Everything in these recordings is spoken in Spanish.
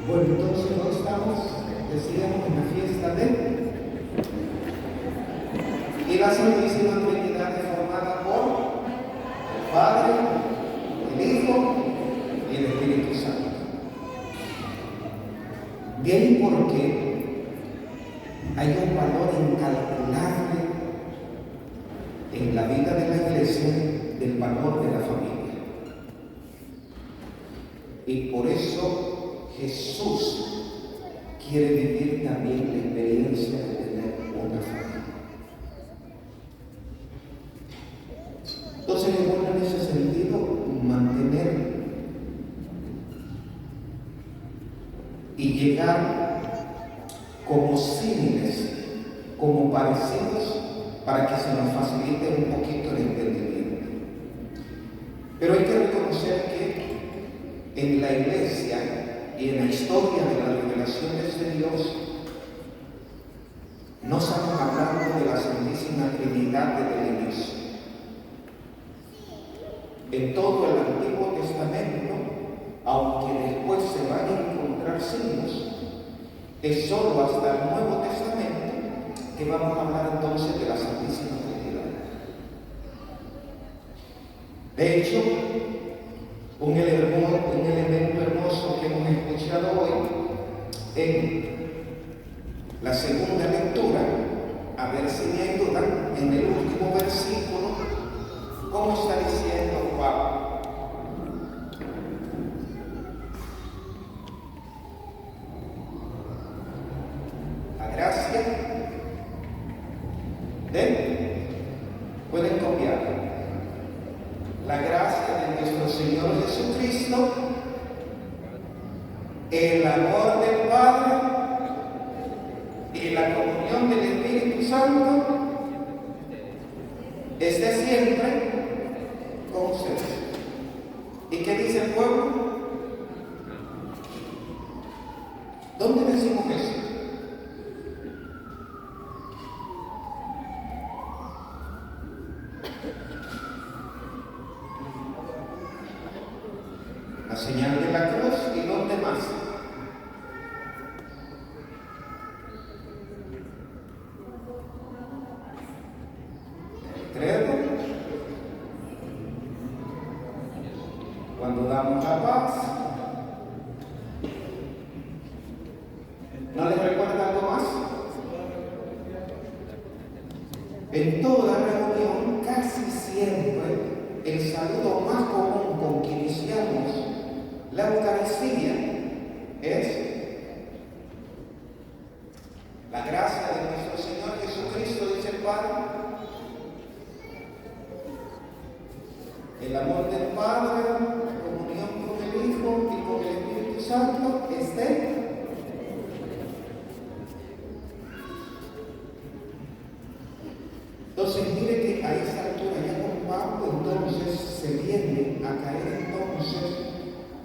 Bueno, entonces hoy estamos, decíamos, en la fiesta de... Y la Santísima Trinidad es formada por el Padre, el Hijo y el Espíritu Santo. De ahí porque hay un valor incalculable en la vida de la Iglesia del valor de la familia. Y por eso Jesús quiere vivir también la experiencia de tener una familia. Entonces es bueno en ese sentido mantener y llegar como símiles, como parecidos, para que se nos facilite un poquito el entendimiento. Pero hay que reconocer que en la Iglesia y en la historia de la revelación de este Dios, no estamos hablando de la Santísima Trinidad desde el inicio. En todo el Antiguo Testamento, aunque después se van a encontrar signos, es solo hasta el Nuevo Testamento que vamos a hablar entonces de la Santísima Trinidad. De hecho, un elemento hermoso que hemos escuchado hoy en la segunda lectura, a ver si me ayudan, en el último versículo, ¿cómo está diciendo Pablo? La gracia pueden copiar. La gracia de nuestro Señor Jesucristo, el amor del Padre y la comunión del Espíritu Santo esté siempre con ustedes. ¿Y qué dice el pueblo? ¿Dónde decimos eso? La señal de la cruz. ¿Y dónde más? El credo. Cuando damos la paz. ¿No les recuerda algo más? En toda reunión, casi siempre, el saludo más común con que iniciamos la Eucaristía es la gracia de nuestro Señor Jesucristo, dice el Padre, el amor del Padre, la comunión con el Hijo y con el Espíritu Santo esté. Entonces mire que a esa altura ya con Pablo entonces se viene a caer entonces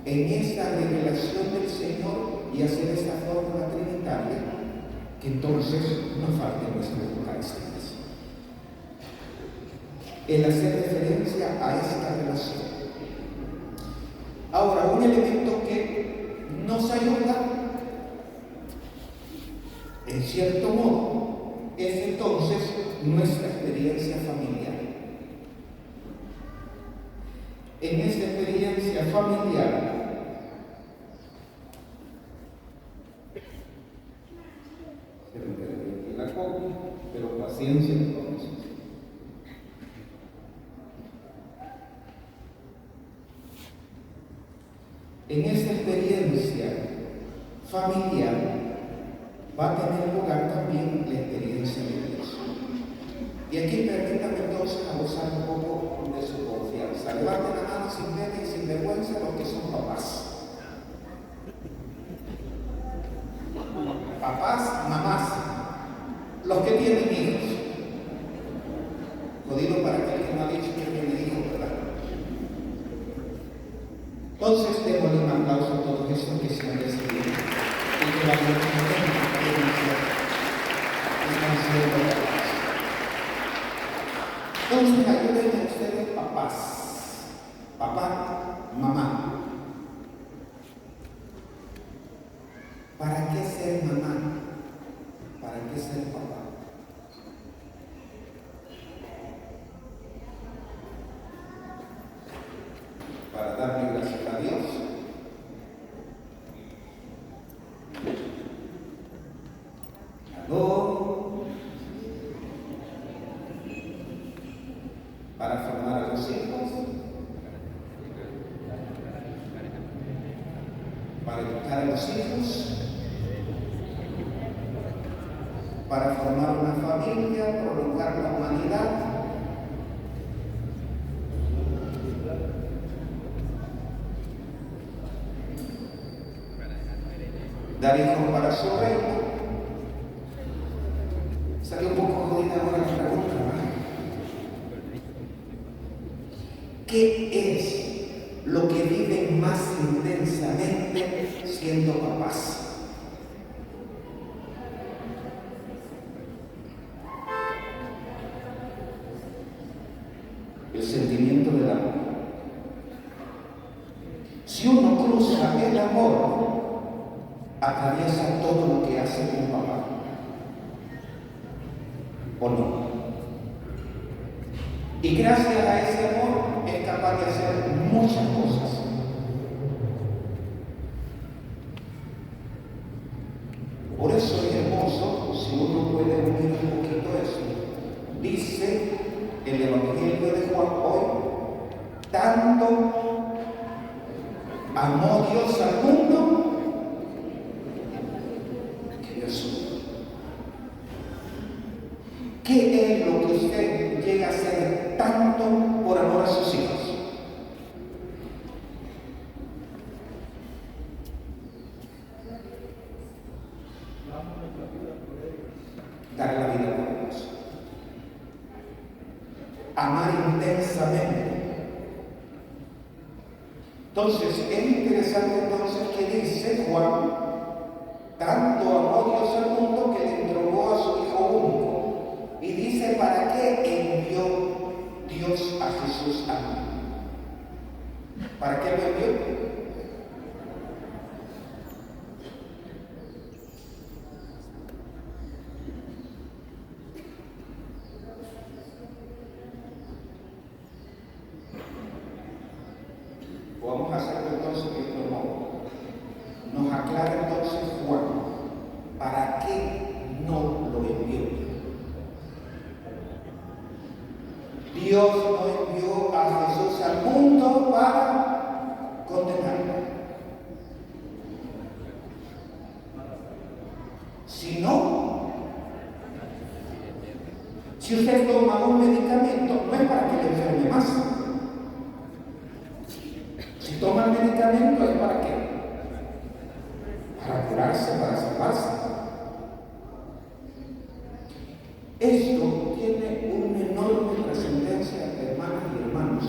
en esta revelación del Señor y hacer esta fórmula trinitaria que entonces no falte en nuestras Eucaristías. El hacer referencia a esta relación. Ahora, un elemento que nos ayuda, en cierto modo, es entonces nuestra experiencia familiar. En esta experiencia familiar, la copia, pero paciencia entonces. En esta experiencia familiar va a tener lugar también la experiencia de Dios. Y aquí permítame entonces abusar un poco de su confianza. Levanten la mano sin pena y sin vergüenza los que son papás. Papás, mamás, los que tienen hijos. Lo digo para aquel que no ha dicho que tiene hijos, ¿verdad? Entonces, démosle un aplauso a todos estos que se han recibido y que la experiencia están siendo papás. Entonces, ayúdenme ustedes, papás, papá, mamá. ¿Para qué ser mamá? ¿Para qué ser papá? Para darle gracias a Dios, para formar a los hijos, para educar a los hijos, para formar una familia, prolongar la humanidad, dar hijos para su reino. Salió un poco jodida ahora la pregunta, ¿verdad? ¿Qué es lo que viven más intensamente siendo papás? El sentimiento del amor. Si uno cruza el amor, atraviesa todo lo que hace un papá. ¿O no? Y gracias a ese amor es capaz de hacer muchas cosas. Por eso es hermoso si uno puede unir un poquito eso. Dice el Evangelio de Juan hoy, tanto amó Dios al mundo que dio su Hijo. ¿Qué es lo que usted llega a hacer tanto por amor a sus hijos? Dar la vida por ellos. Amar intensamente. Entonces, es interesante entonces que dice Juan, tanto amó Dios al mundo que le entregó a su Hijo único. Y dice, ¿para qué envió Dios a Jesús al mundo? ¿Para qué lo envió? Vamos a hacerlo entonces de otro modo. Nos aclara entonces Juan, ¿para qué no lo envió? Dios no envió a Jesús al mundo para condenarlo, sino, si usted toma un medicamento, no es para que le enferme más. Si toma el medicamento, ¿es para qué? Para curarse, para salvarse. Esto tiene una enorme trascendencia, hermanas y hermanos.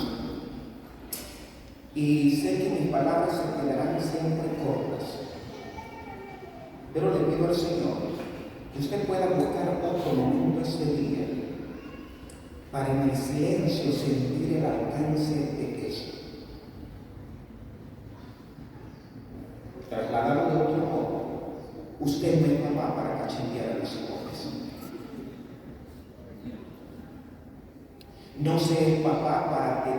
Y sé que mis palabras se quedarán siempre cortas. Pero le pido al Señor que usted pueda buscar otro momento este día para en el silencio sentir el alcance de eso. Trasladado de otro modo, usted no es papá para cachentear a los hijos. No se es papá para que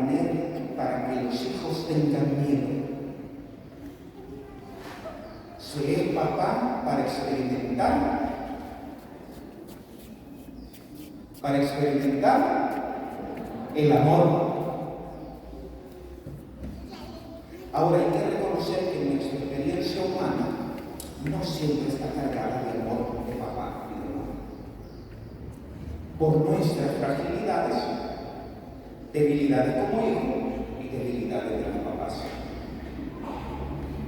los hijos tengan miedo. Se es papá para experimentar el amor. Ahora hay que reconocer que nuestra experiencia humana no siempre está cargada de amor de papá y de mamá. Por nuestras fragilidades, debilidades como hijo y debilidades de los papás.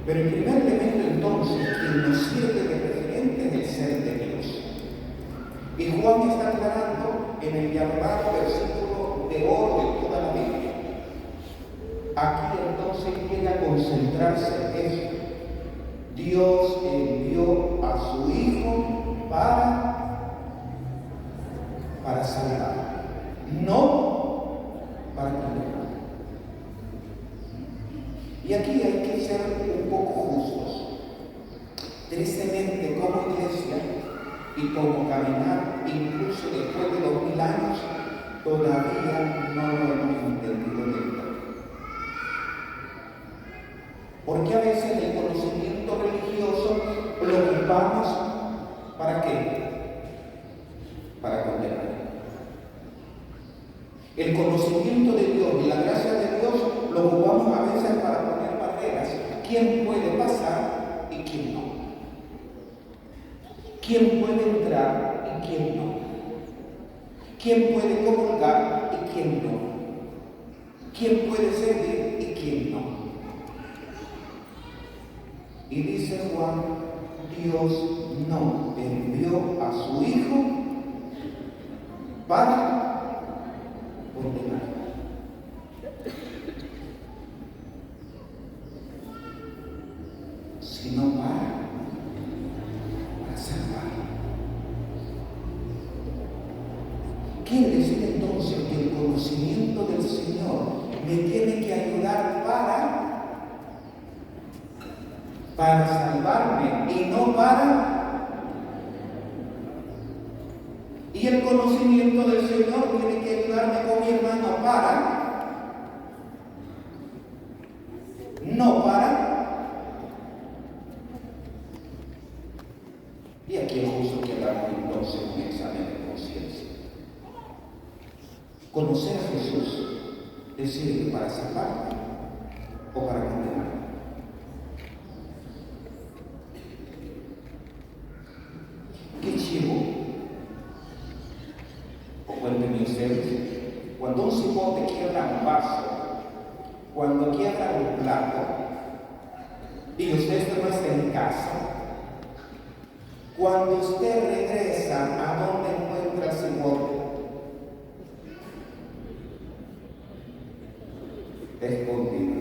Pero el primer elemento entonces que nos sirve de referente es el ser de Dios. Y Juan está aclarando en el llamado versículo de oro de toda la Biblia. Aquí entonces llega a concentrarse eso. Dios envió a su Hijo para salvar, no para condenar. Y aquí hay que ser un poco justos. Tristemente cómo caminar, incluso después de 2000 años, todavía no lo hemos entendido del todo. Porque a veces el conocimiento religioso lo ocupamos ¿para qué? Para condenar. El conocimiento de Dios y la gracia de Dios lo ocupamos a veces para poner barreras. ¿Quién puede pasar y quién no? ¿Quién puede entrar y quién no? ¿Quién puede comulgar y quién no? ¿Quién puede servir y quién no? Y dice Juan, Dios no envió a su Hijo para condenar, sino para salvar. Quiere decir entonces que el conocimiento del Señor me tiene que ayudar para salvarme y no para. Y el conocimiento del Señor tiene que ayudarme con mi hermano no para. Y aquí es justo que hagamos entonces un examen de conciencia. Conocer a Jesús es sirve para salvarme o para condenarme. ¿Qué chivo? O cuéntenme ustedes, cuando un cipote quiebra un vaso, cuando quiebra un plato, y usted no está en casa, cuando usted regresa, ¿a dónde encuentra el cipote? Escondido.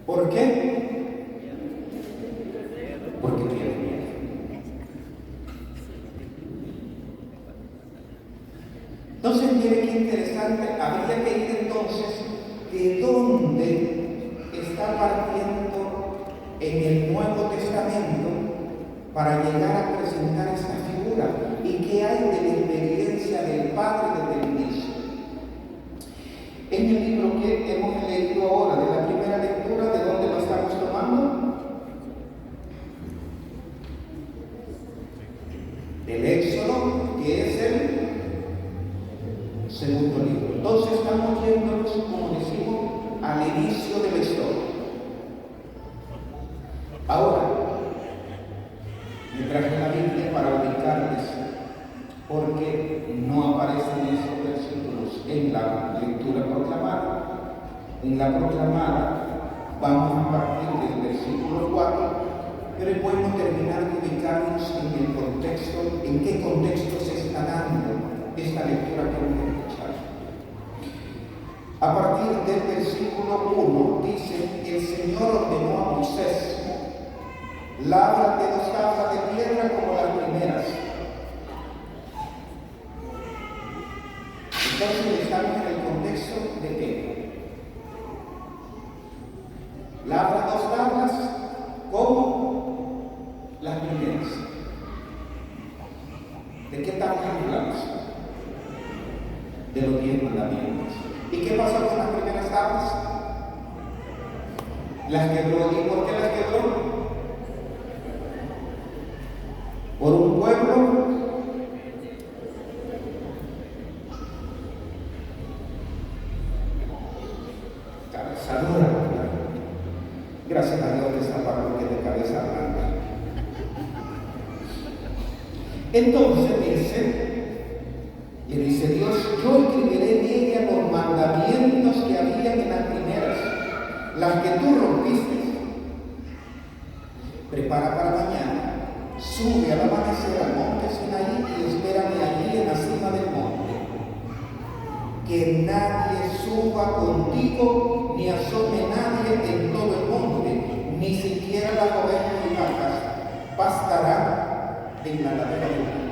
¿Por qué? Porque tiene miedo. Entonces, mire qué interesante, habría que ir entonces de dónde está partiendo en el Nuevo Testamento para llegar a presentar esta figura y qué hay de la experiencia del Padre desde el inicio. En el libro que hemos leído ahora, de la primera lectura, ¿de dónde lo estamos tomando? Del Éxodo, que es el segundo libro. Entonces estamos yéndonos, como decimos, al inicio de la historia. Ahora, me traje la Biblia para ubicarles, porque no aparecen esos versículos en la lectura proclamada. En la proclamada vamos a partir del versículo 4, pero podemos terminar de ubicarnos en el contexto, en qué contexto se está dando esta lectura que hemos escuchado. A partir del versículo 1 dice: el Señor ordenó a Moisés: lábrate 2 tablas de piedra como las primeras. Entonces estamos en el contexto de qué? Labra 2 tablas como las primeras. ¿De qué tablas hablamos? De los 10 mandamientos. ¿Y qué pasó con las primeras tablas? Las quebró. ¿Y por qué las quebró? Por un pueblo cabeza dura. Gracias a Dios de esa parte de cabeza blanca. Entonces le dice Dios: yo escribiré en ella los mandamientos que había en las primeras, las que tú rompiste. Prepara para mañana, sube al amanecer al monte Sinaí y espérame allí en la cima del monte. Que nadie suba contigo, ni asome nadie en todo el monte, ni siquiera las ovejas y vacas pastarán en la ladera del monte.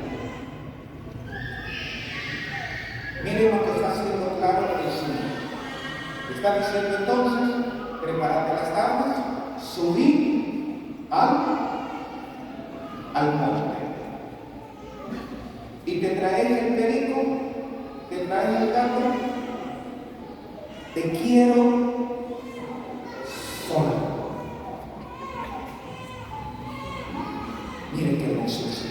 Miren lo que está haciendo claro el Señor. Está diciendo entonces: preparate las tablas, subí al al monte. Y te traes el perico, te traes el gato, te quiero solo. Miren qué hermoso es.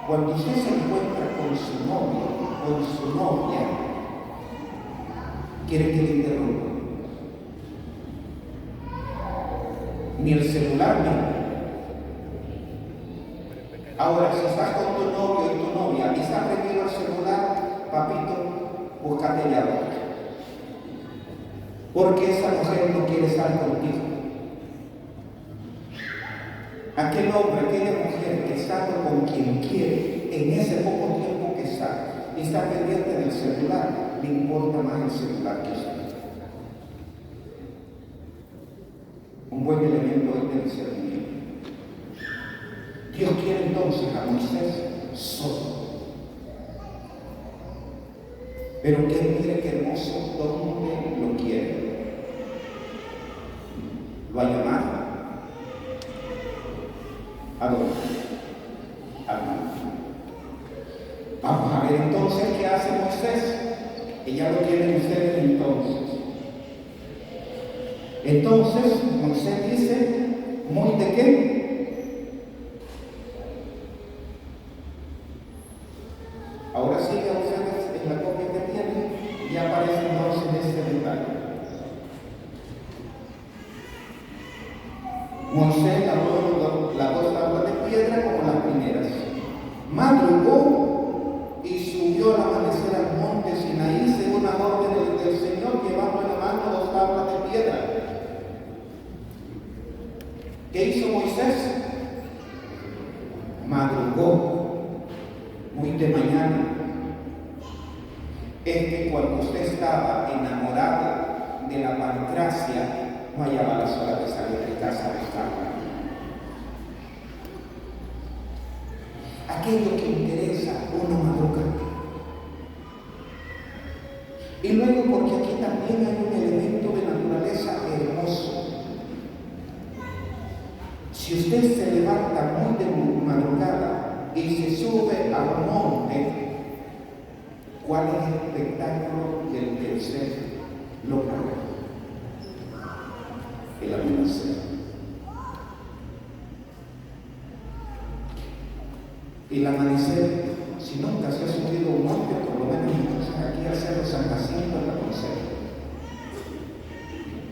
Cuando usted se encuentra con su novio, con su novia, quiere que le interrumpa. Ni el celular mismo. Ahora, si estás con tu novio y tu novia y se ha prendido el celular, papito, búscate ya otra. Porque esa mujer no quiere estar contigo. Aquel hombre, aquella mujer que está con quien quiere, en ese poco tiempo que está pendiente del celular, le importa más el celular que usted. Un buen elemento es del discernimiento. Dios quiere entonces a Moisés solo. Pero que mire qué hermoso, ¿dónde lo quiere? Lo ha llamado. ¿A dónde? Al mar. Vamos a ver entonces qué hace Moisés. Y ya lo tienen ustedes entonces. Entonces Moisés dice, ¿muy de qué? Ahora sigan ustedes en la copia que tienen y aparece entonces este detalle. Moisés lavó las dos tablas de piedra como las primeras. Madrugó y subió al amanecer al monte Sinaí según las órdenes del Señor, llevando en la mano dos tablas de piedra. ¿Qué hizo Moisés? Madrugó muy de mañana. Es que cuando usted estaba enamorado de la pancracia, no hallaba las horas de salir de casa a buscarla. Aquello que interesa, uno madruga. Y luego, porque aquí también hay un elemento de naturaleza hermoso. Si usted se levanta muy de madrugada y se sube a un monte, ¿cuál es el espectáculo del que usted logra ver? El amanecer. El amanecer, si nunca se ha subido a un monte, por lo menos entonces aquí al Cerro San Jacinto lo aconsejo.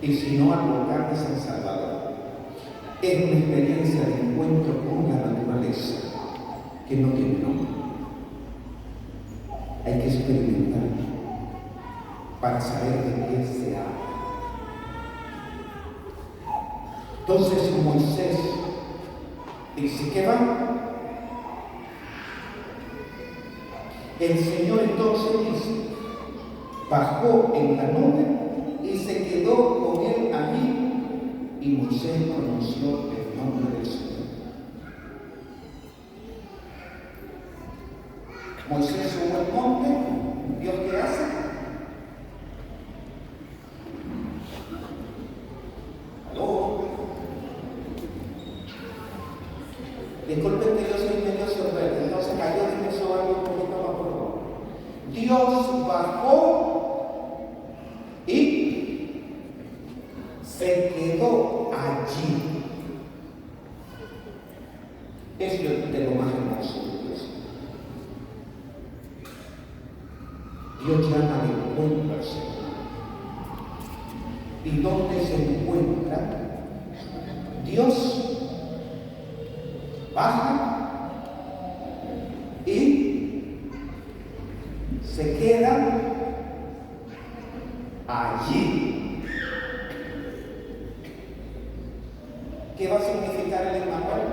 Y si no, al volcán de San Salvador. Es una experiencia de encuentro con la naturaleza que no tiene nombre. Hay que experimentar para saber de qué se habla. Entonces Moisés dice que va. El Señor entonces dice, bajó en la nube y se quedó con él allí. Y Moisés conoció el nombre del Señor. Moisés subió al monte. ¿Dios qué hace? ¿Aló? Disculpen que yo soy medio sorbete, entonces cayó de eso algo un poquito más por favor. Dios bajó y se quedó allí. Es de lo más hermoso de Dios. Dios llama de encuentro al Señor. ¿Y dónde se encuentra? Dios baja y se queda allí. ¿Qué va a significar el Emmanuel?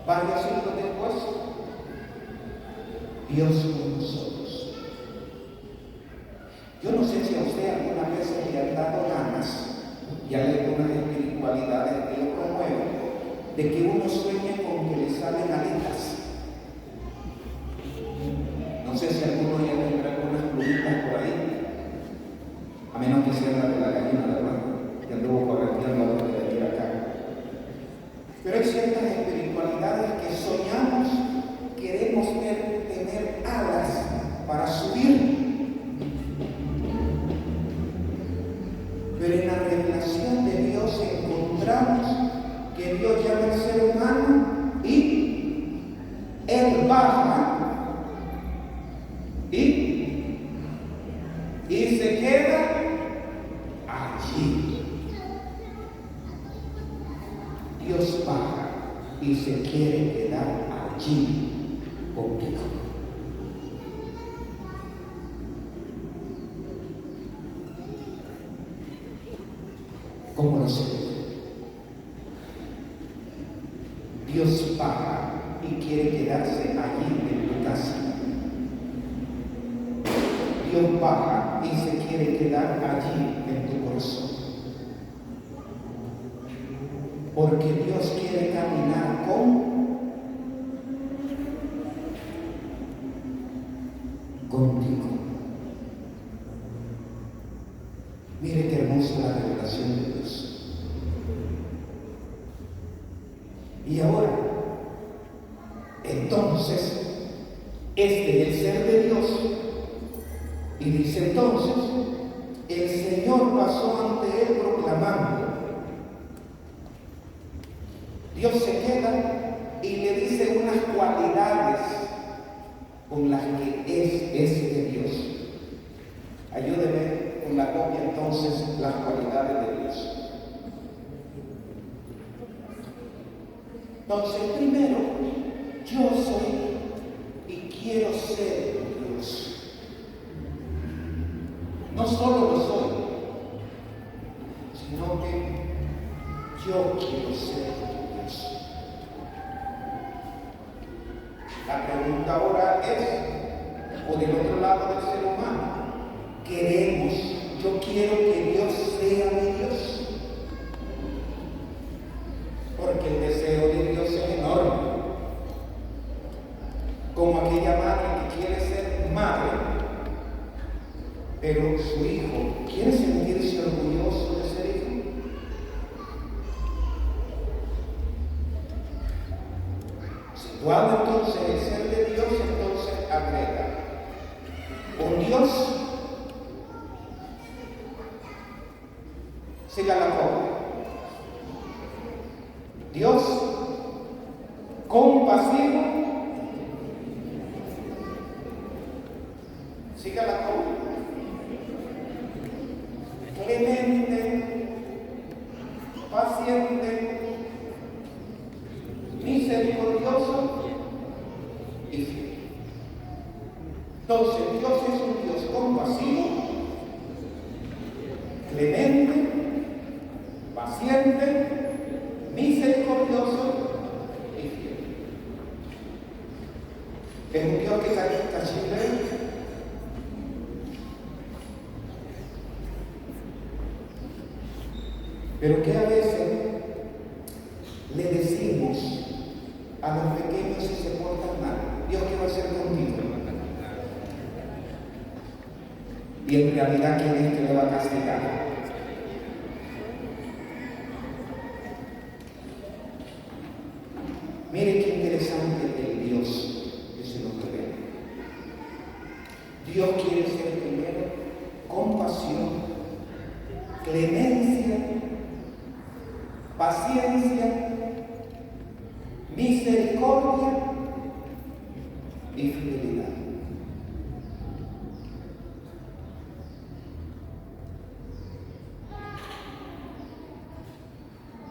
Varios siglos después, Dios con nosotros. Yo no sé si a usted alguna vez le han dado ganas, y hay algunas espiritualidades que lo promueven, de que uno sueñe con que le salen alitas. No sé si alguno ya tendrá algunas plumitas por ahí, a menos que sea la de la gallina, ¿verdad? Que anduvo por aquí. Pero hay ciertas espiritualidades que soñamos, queremos tener alas para subir. Pero en la revelación de Dios encontramos que Dios llama al ser humano y Él baja y se queda allí. Dios baja y se quiere quedar allí contigo. ¿Cómo lo sé? Dios baja y quiere quedarse allí en tu casa. Dios baja y se quiere quedar allí en tu corazón. Porque Dios quiere caminar contigo. Mire qué hermosa la revelación de Dios. Y ahora, entonces, este es el ser de Dios. Y dice entonces, el Señor pasó ante él proclamando. Dios se queda y le dice unas cualidades con las que es de Dios. Ayúdeme con la copia entonces las cualidades de Dios. Entonces, primero, yo soy y quiero ser Dios. No solo lo soy, sino que yo quiero ser Dios. La pregunta ahora es, por el otro lado del ser humano, queremos, yo quiero que Dios sea mi Dios. Porque el deseo de Dios es enorme. Como aquella madre que quiere ser madre, pero su hijo quiere sentirse orgulloso de ser hijo. Situado entonces el ser de Dios, entonces agrega un Dios, siga la copia. Dios compasivo, siga la copia. Clemente, paciente, misericordioso y fiel. Entonces, Dios es un Dios compasivo, clemente, paciente, misericordioso y fiel. Es un Dios que está siempre. Pero que a veces le decimos a los pequeños si se portan mal, Dios, ¿qué va a hacer contigo? Y en realidad, ¿quién es que le va a castigar? Mire qué interesante el Dios que se nos revela. Dios quiere ser primero compasión, clemencia, paciencia, misericordia y fidelidad.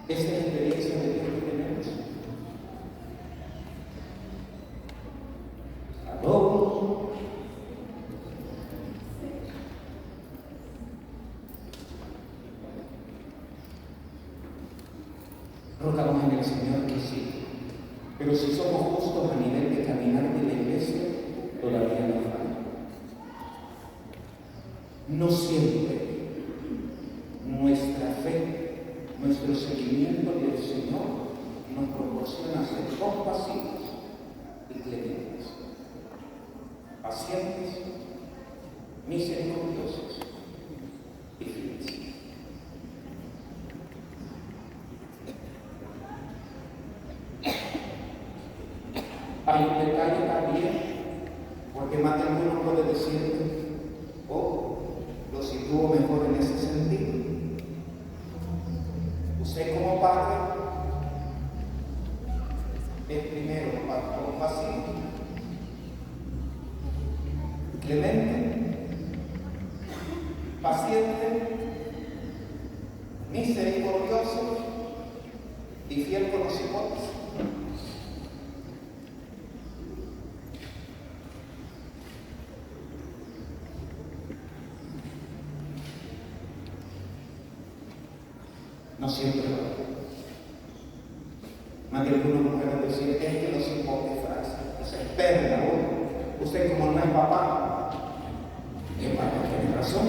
Esa es la experiencia de Dios que tenemos. Adoro, rogamos en el Señor que sí. Pero si somos justos a nivel de caminar de la iglesia, todavía nos falta. No siempre nuestra fe, nuestro seguimiento del Señor nos proporciona ser compasivos y clementes, pacientes, misericordiosos y fieles. estuvo mejor en ese sentido. Usted como padre es primero compasivo, clemente, paciente, misericordioso y fiel con los hijos. No siempre lo hago. Más de algunos pueden decir, es que los hijos de frase, se espera uno. Usted como no es papá, que papá tiene razón.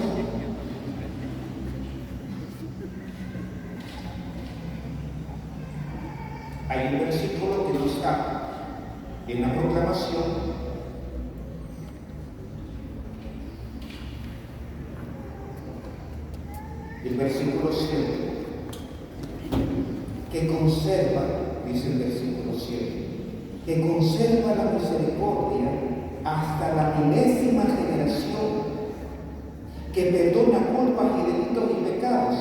Hay un versículo que no está en la proclamación, el versículo 7, que conserva, dice el versículo 7, que conserva la misericordia hasta la milésima generación, que perdona culpas y delitos y pecados,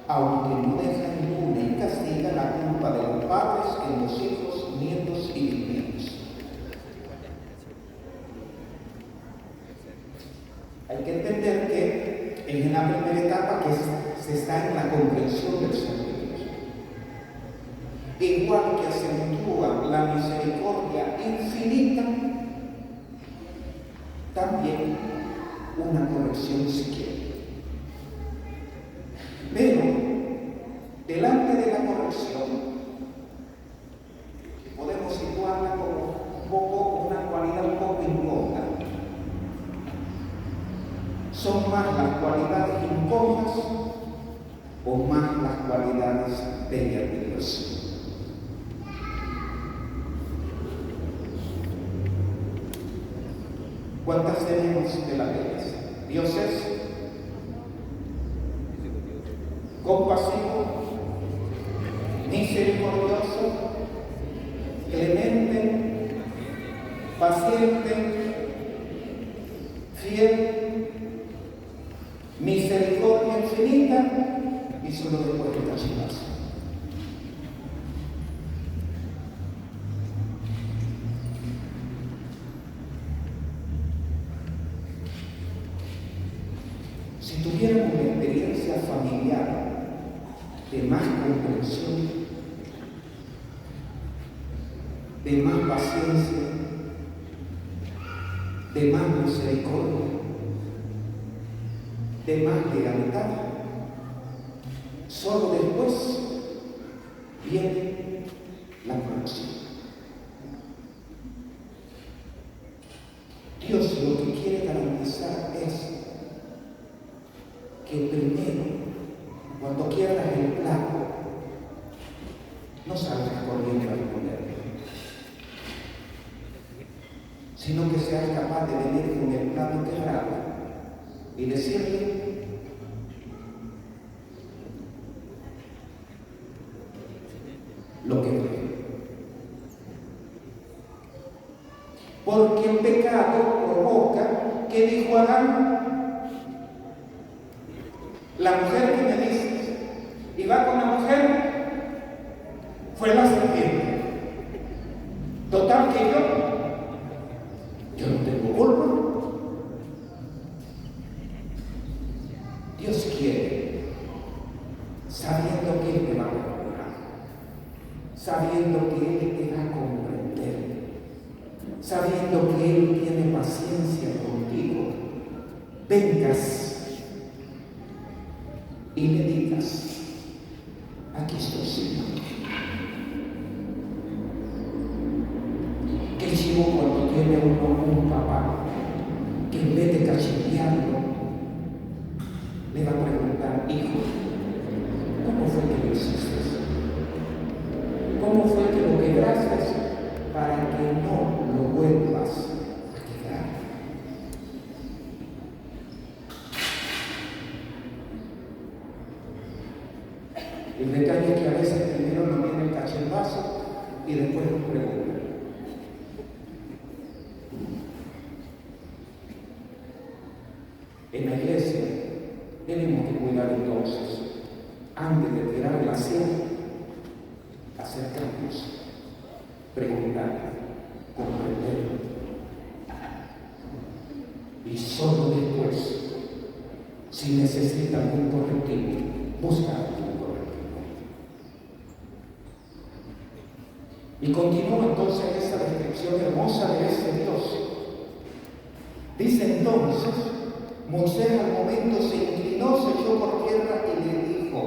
aunque no deja ninguna y castiga la culpa de los padres en los hijos, nietos y bisnietos. Hay que entender que en la primera etapa que se está en la comprensión del Señor, igual que acentúa la misericordia infinita, también una corrección si quiere. Pero, delante de la corrección, podemos situarla como una cualidad un poco incómoda. ¿Son más las cualidades incómodas o más las cualidades bellas de Dios? ¿Cuántas tenemos de la belleza? Dios es compasivo, misericordioso, clemente, paciente, fiel, misericordia infinita y solo después de cachivazo. Si tuviéramos una experiencia familiar de más comprensión, de más paciencia, de más misericordia, de más lealtad, solo después viene la corrección. Dios lo que quiere garantizar es que primero, cuando quieras el plato, no salgas corriendo a responder, sino que seas capaz de venir con el plato quebrado y decirle: lo que veo. Porque el pecado provoca, ¿qué dijo Adán? La mujer que me dices, y va con la mujer, fue la serpiente. Total que yo no tengo culpa. Dios quiere, sabiendo que Él te va a perdonar, sabiendo que Él te va a comprender, sabiendo que Él tiene paciencia contigo, vengas y le digas: aquí estoy, Señor. Que chivo cuando tiene un papá que en vez de cachimbearlo le va a preguntar: hijo, ¿cómo fue que lo hiciste? ¿Cómo fue que lo quebraste para que no lo vuelvas a quebrar? El detalle es que a veces primero nos viene el cachimbazo y después nos pregunta. En la iglesia Tenemos que cuidar entonces, antes de tirar la sierra, acercarnos, preguntar, comprender. Y solo después, si necesitan un correctivo, buscar un correctivo. Y continúa entonces esa descripción hermosa de ese Dios. Dice entonces, Moisés al momento se inclinó, se echó por tierra y le dijo: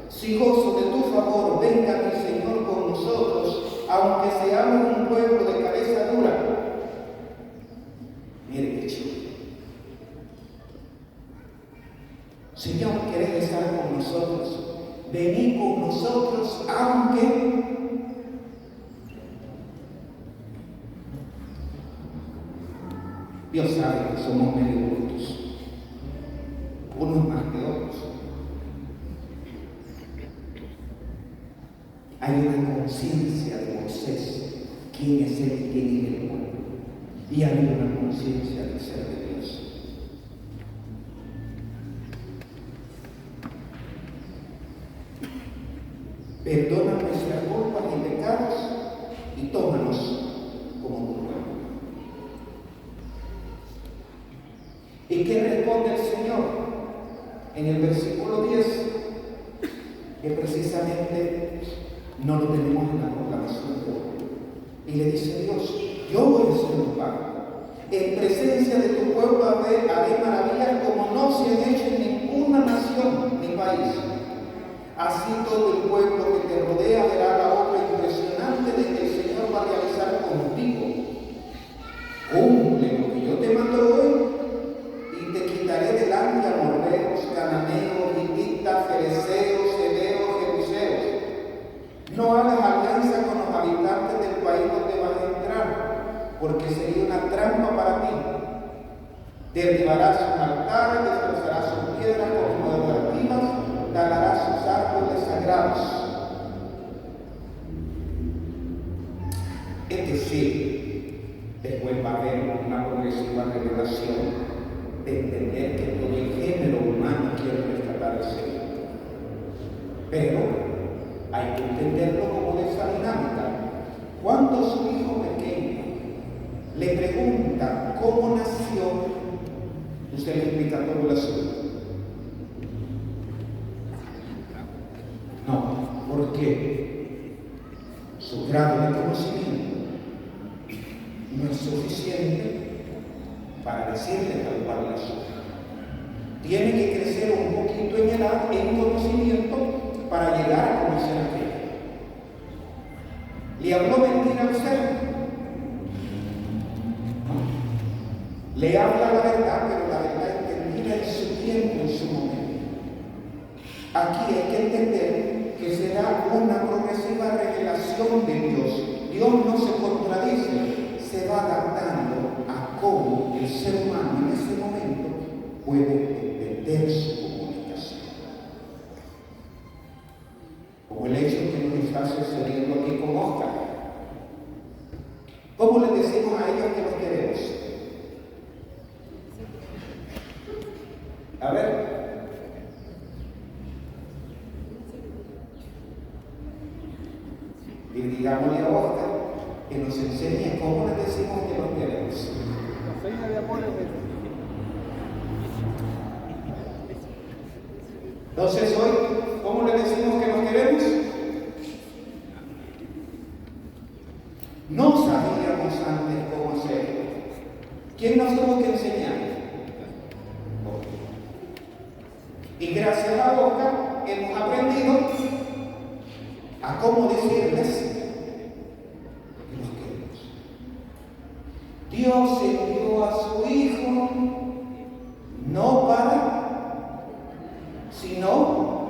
si gozo de tu favor, venga mi Señor con nosotros, aunque seamos un pueblo de cabeza dura. Mire qué chido. Señor, ¿querés estar con nosotros? Vení con nosotros, aunque Dios sabe que somos medio brutos, unos más que otros. Hay una conciencia de Moisés, quién es él y quién es el pueblo. Y hay una conciencia del ser de Dios. Perdona nuestras culpas y pecados y tómanos como tu pueblo. ¿Y qué responde el Señor? En el versículo 10, que precisamente no lo tenemos en la proclamación de hoy. Y le dice Dios: yo voy a ser tu Padre. En presencia de tu pueblo haré maravillas como no se han hecho en ninguna nación ni país. Así todo el pueblo que te rodea verá la obra impresionante de que el Señor va a realizar contigo. Cumple lo que yo te mando hoy y te quitaré delante a amorreos, cananeos, hititas, fereceos, heveos, jebuseos. No hagas alianza con los habitantes del país donde vas a entrar, porque sería una trampa para ti. Derribarás sus altares, destrozarás sus piedras como decorativas, talarás sus árboles sagrados. Es decir, después va a haber una progresiva revelación de entender que todo el género humano quiere rescatar al Señor. Pero hay que entenderlo como de esa dinámica. Cuando su hijo pequeño le pregunta cómo nació, usted le explica todo el asunto. No, porque su grado de conocimiento no es suficiente para decirle tal cual la suya. Tiene que crecer un poquito en edad, en conocimiento, para llegar a conocer a Dios. ¿Le habló mentira a usted? No. Le habla la verdad, pero la verdad entendida en su tiempo, en su momento. Aquí hay que entender que se da una progresiva revelación de Dios. Dios no se contradice, se va adaptando a cómo el ser humano en ese momento puede entender su comunicación. Como el hecho que nos está sucediendo aquí con Oscar. ¿Cómo le decimos a ellos que los queremos? A ver. Y digámosle a Oscar que nos enseñe cómo le decimos que los queremos. La feina de amor es entonces hoy, ¿cómo le decimos que nos queremos? No sabíamos antes cómo hacerlo. ¿Quién nos tuvo que enseñar? Y gracias a Oscar hemos aprendido a cómo decirles que los queremos. Dios envió a su Hijo no para, sino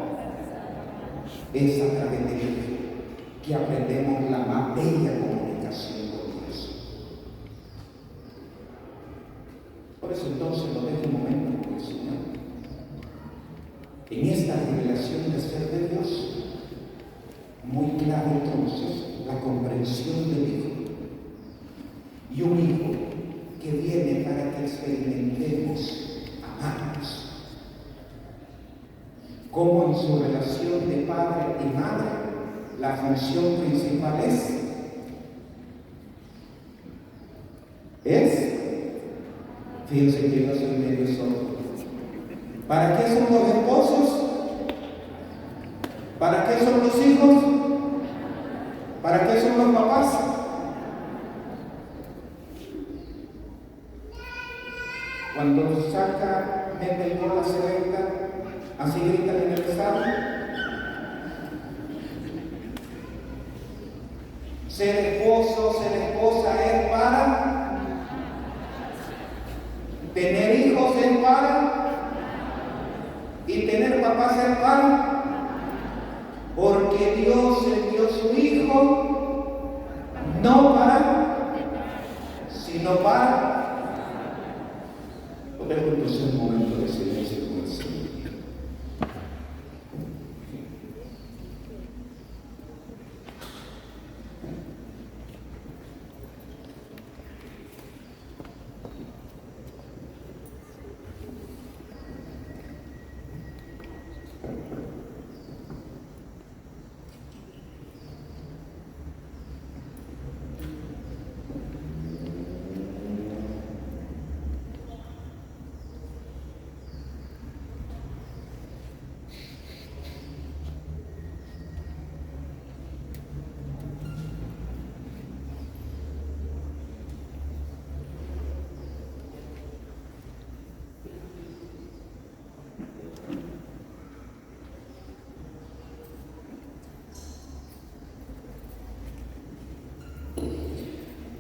es a través de Él que aprendemos la más bella comunicación con Dios. Por eso entonces lo dejo un momento con el Señor. En esta revelación de ser de Dios, muy claro entonces la comprensión del Hijo. Y un Hijo que viene para que experimentemos amarnos. como en su relación de padre y madre, la función principal fíjense que yo soy medio sordo. ¿Para qué son los esposos? ¿Para qué son los hijos? ¿Para qué son los papás? Cuando saca, mete el gol a Selecta, así gritan en el estadio. Ser esposo, ser esposa es para, tener hijos es para, y tener papás es para, porque Dios envió su Hijo no para, sino para. Pero entonces un momento de silencio con el Señor.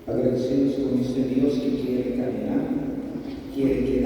Agradecidos con este Dios que quiere caminar, quiere